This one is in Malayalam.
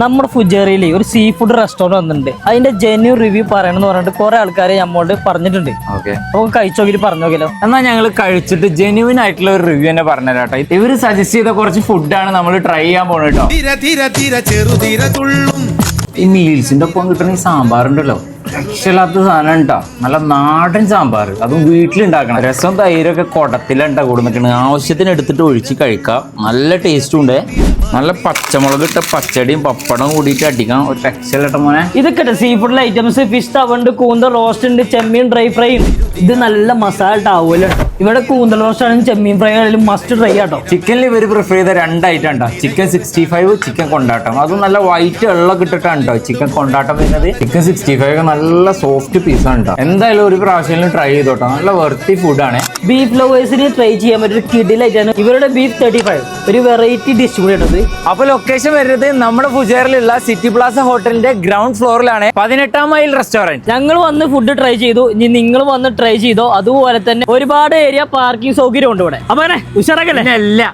നമ്മുടെ ഫുജേറിയില് ഒരു സീ ഫുഡ് റെസ്റ്റോറന്റ് വന്നിട്ടുണ്ട്. അതിന്റെ ജെന്യൂൻ റിവ്യൂ പറയണമെന്ന് പറഞ്ഞിട്ട് കുറെ ആൾക്കാരെ നമ്മളോട് പറഞ്ഞിട്ടുണ്ട്. അപ്പൊ കഴിച്ചോക്കി പറഞ്ഞു നോക്കിയല്ലോ. എന്നാൽ ഞങ്ങൾ കഴിച്ചിട്ട് ജെന്യൂൻ ആയിട്ടുള്ള ഒരു റിവ്യൂ തന്നെ പറഞ്ഞുതരാട്ടോ. ഇവര് സജസ്റ്റ് ചെയ്ത കുറച്ച് ഫുഡാണ് നമ്മൾ ട്രൈ ചെയ്യാൻ പോണത് കേട്ടോ. ഈ മീൽസിന്റെ ഒപ്പം കിട്ടുന്ന ഈ സാമ്പാറുണ്ടല്ലോ, രക്ഷയില്ലാത്ത സാധനം കേട്ടോ. നല്ല നാടൻ സാമ്പാർ, അതും വീട്ടിലുണ്ടാക്കണം. രസം തൈരൊക്കെ കുടത്തിലുണ്ടാ കൊടുത്തിട്ടുണ്ട്. ആവശ്യത്തിന് എടുത്തിട്ട് ഒഴിച്ച് കഴിക്കാം. നല്ല ടേസ്റ്റും ഉണ്ട്. നല്ല പച്ചമുളക് ഇട്ട പച്ചടിയും പപ്പടം കൂടിയിട്ട് അടിക്കാം. ഒരു രക്ഷയില്ലട്ട മോനെ. ഇതൊക്കെ സീ ഫുഡിലെ ഐറ്റംസ് ഫിഷ് തവണ്ട്, കൂന്തൽ റോസ്റ്റ് ഉണ്ട്, ചെമ്മീൻ ഡ്രൈ ഫ്രൈ ഉണ്ട്. ഇത് നല്ല മസാല ആവുമല്ലോ. ഇവിടെ കൂന്തൽ റോസ്റ്റ് ആണെങ്കിലും ചെമ്മീൻ ഫ്രൈ ആണെങ്കിലും മസ്റ്റ് ട്രൈ ആട്ടോ. ചിക്കനിൽ ഇവർ പ്രിഫർ ചെയ്ത 2 ഐറ്റം ഉണ്ടോ, ചിക്കൻ 65, ചിക്കൻ കൊണ്ടാട്ടം. അതും നല്ല വൈറ്റ് വെള്ളം ഇട്ടിട്ടാണ് കേട്ടോ ചിക്കൻ കൊണ്ടാട്ടം വരുന്നത്. ചിക്കൻ 65 നല്ല സോഫ്റ്റ് പീസാണ് കേട്ടോ. എന്തായാലും ഒരു പ്രാവശ്യം ട്രൈ ചെയ്തോട്ടോ. നല്ല വെർത്തി ഫുഡാണ്. ബീഫ് ലവേഴ്സിന് ട്രൈ ചെയ്യാൻ പറ്റിയ കിഡിലായിട്ടാണ് ഇവരുടെ ബീഫ് 35, ഒരു വെറൈറ്റി ഡിഷ് കൂടി ഉള്ളത്. അപ്പൊ ലൊക്കേഷൻ വരുന്നത് നമ്മുടെ ഫുജേറിലുള്ള സിറ്റി പ്ലാസ ഹോട്ടലിന്റെ ഗ്രൗണ്ട് ഫ്ലോറിലാണ്, 18 മൈൽ റെസ്റ്റോറന്റ്. ഞങ്ങൾ വന്ന് ഫുഡ് ട്രൈ ചെയ്തു. ഇനി നിങ്ങൾ വന്ന് ട്രൈ ചെയ്തോ. അതുപോലെ തന്നെ ഒരുപാട് ഏരിയ പാർക്കിംഗ് സൗകര്യം ഉണ്ട് ഇവിടെ. അപ്പൊ ഉഷാറാക്കല്ലേ? എല്ലാം